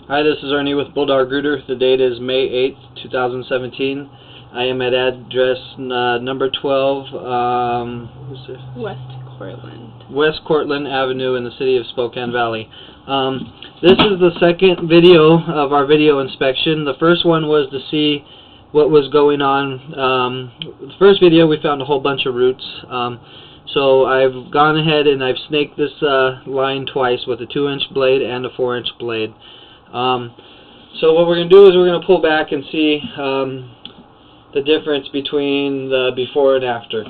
Hi, this is Ernie with Bulldog Rooter. The date is May 8th, 2017. I am at address number 12, West Courtland Avenue in the city of Spokane Valley. This is the second video of our video inspection. The first one was to see what was going on. The first video we found a whole bunch of roots. So I've gone ahead and I've snaked this line twice with a 2-inch blade and a 4-inch blade. So what we're going to do is we're going to pull back and see the difference between the before and after.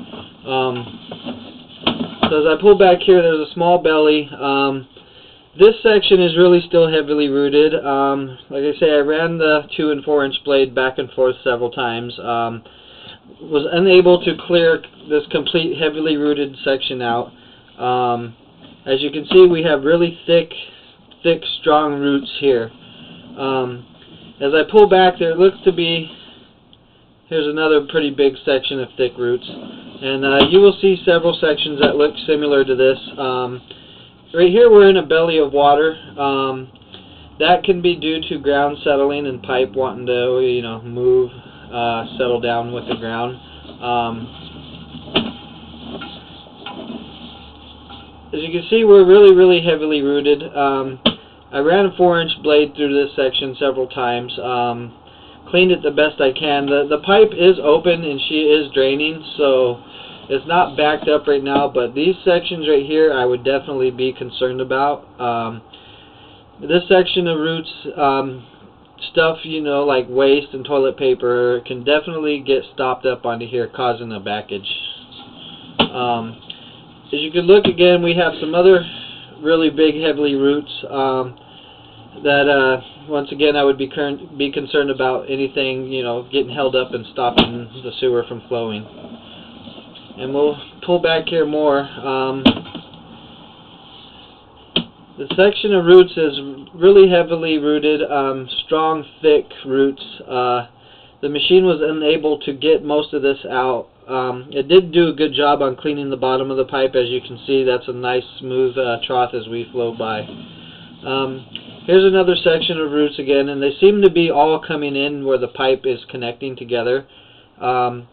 So as I pull back here, there's a small belly. This section is really still heavily rooted. Like I say, I ran the 2- and 4-inch blade back and forth several times. Was unable to clear this complete heavily rooted section out. As you can see, we have really thick, strong roots here. As I pull back, there looks to be, here's another pretty big section of thick roots, and you will see several sections that look similar to this. Right here we're in a belly of water. That can be due to ground settling and pipe wanting to, move, settle down with the ground. As you can see, we're really heavily rooted. I ran a 4-inch blade through this section several times. Cleaned it the best I can. The pipe is open and she is draining, so it's not backed up right now, but these sections right here I would definitely be concerned about. This section of roots, stuff like waste and toilet paper can definitely get stopped up onto here, causing a backage. As you can look again, we have some other really big heavily roots that once again I would be concerned about anything getting held up and stopping the sewer from flowing. And we'll pull back here more. The section of roots is really heavily rooted, strong, thick roots. The machine was unable to get most of this out. It did do a good job on cleaning the bottom of the pipe. As you can see, that's a nice smooth trough as we flow by. Here's another section of roots again, and they seem to be all coming in where the pipe is connecting together. A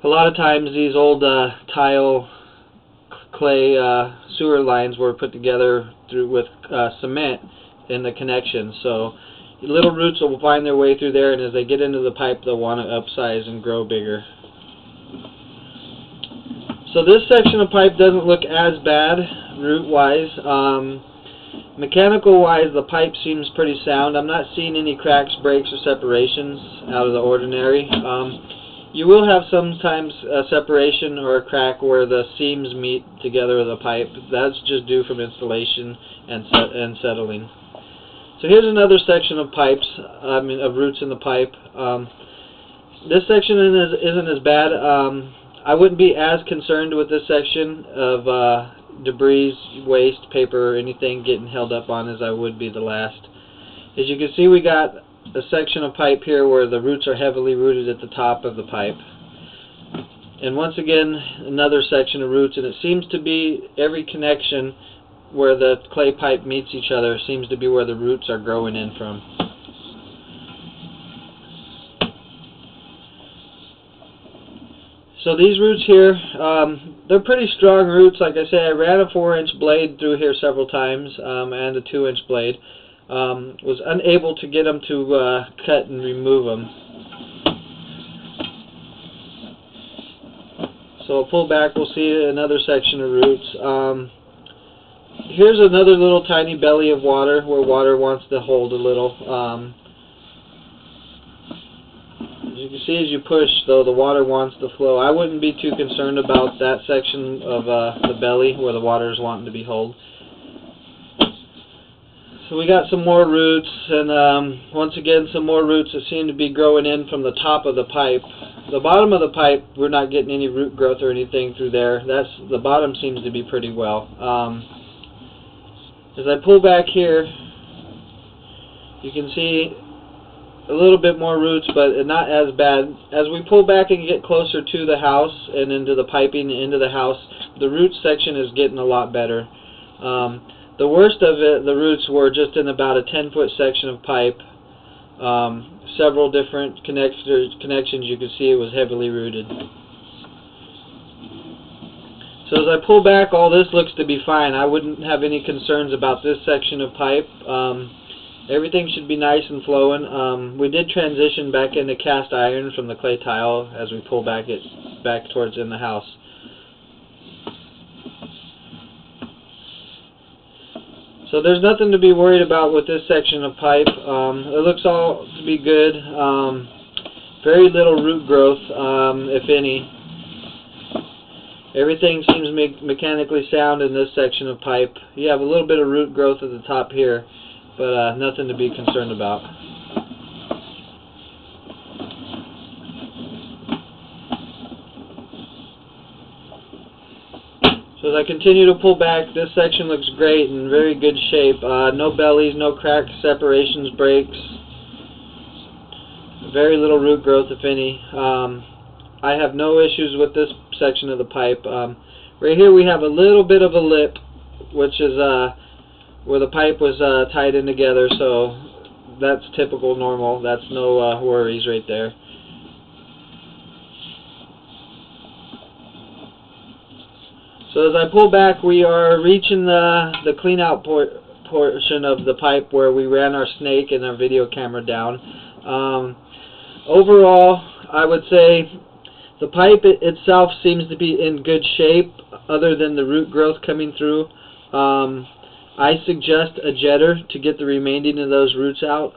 lot of times these old tile clay sewer lines were put together with cement in the connection, so little roots will find their way through there, and as they get into the pipe they'll want to upsize and grow bigger. So this section of pipe doesn't look as bad root wise. Mechanical wise, the pipe seems pretty sound. I'm not seeing any cracks, breaks, or separations out of the ordinary. You will have sometimes a separation or a crack where the seams meet together with the pipe. That's just due from installation and settling. So here's another section of pipes, of roots in the pipe. This section isn't as bad. I wouldn't be as concerned with this section of debris, waste, paper, or anything getting held up on as I would be the last. As you can see, we got a section of pipe here where the roots are heavily rooted at the top of the pipe. And once again, another section of roots, and it seems to be every connection where the clay pipe meets each other seems to be where the roots are growing in from. So these roots here, they're pretty strong roots. Like I say, I ran a 4-inch blade through here several times and a 2-inch blade. Was unable to get them to cut and remove them. So I'll pull back, we'll see another section of roots. Here's another little tiny belly of water where water wants to hold a little. As you can see, as you push, though, the water wants to flow. I wouldn't be too concerned about that section of the belly where the water is wanting to be held. So we got some more roots, and once again some more roots that seem to be growing in from the top of the pipe. The bottom of the pipe, we're not getting any root growth or anything through there. The bottom seems to be pretty well. As I pull back here, you can see a little bit more roots, but not as bad. As we pull back and get closer to the house and into the piping into the house, the root section is getting a lot better. The worst of it, the roots were just in about a 10-foot section of pipe. Several different connections. You could see it was heavily rooted. So as I pull back, all this looks to be fine. I wouldn't have any concerns about this section of pipe. Everything should be nice and flowing. We did transition back into cast iron from the clay tile as we pull back towards in the house. So there's nothing to be worried about with this section of pipe. It looks all to be good. Very little root growth, if any. Everything seems mechanically sound in this section of pipe. You have a little bit of root growth at the top here, but nothing to be concerned about. So as I continue to pull back, this section looks great and very good shape. No bellies, no cracks, separations, breaks. Very little root growth, if any. I have no issues with this section of the pipe. Right here we have a little bit of a lip, which is where the pipe was tied in together, so that's typical, normal. That's no worries right there. So as I pull back, we are reaching the clean out portion of the pipe where we ran our snake and our video camera down. Overall, I would say the pipe itself seems to be in good shape, other than the root growth coming through. I suggest a jetter to get the remaining of those roots out.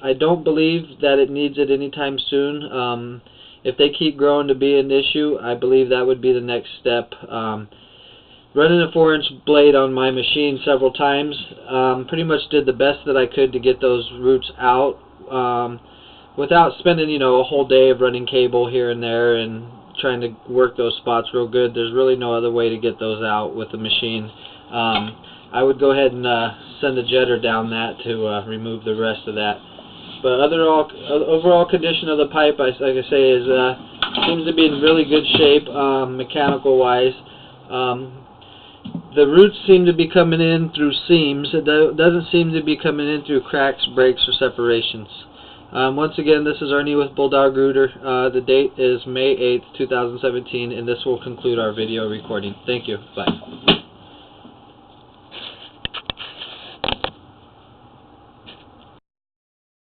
I don't believe that it needs it anytime soon. If they keep growing to be an issue, I believe that would be the next step. Running a 4-inch blade on my machine several times, pretty much did the best that I could to get those roots out, without spending, a whole day of running cable here and there and trying to work those spots real good. There's really no other way to get those out with the machine. I would go ahead and send a jetter down that to remove the rest of that. But overall condition of the pipe, like I say, seems to be in really good shape, mechanical wise. The roots seem to be coming in through seams. It doesn't seem to be coming in through cracks, breaks, or separations. Once again, this is Ernie with Bulldog Rooter. The date is May 8th, 2017, and this will conclude our video recording. Thank you. Bye.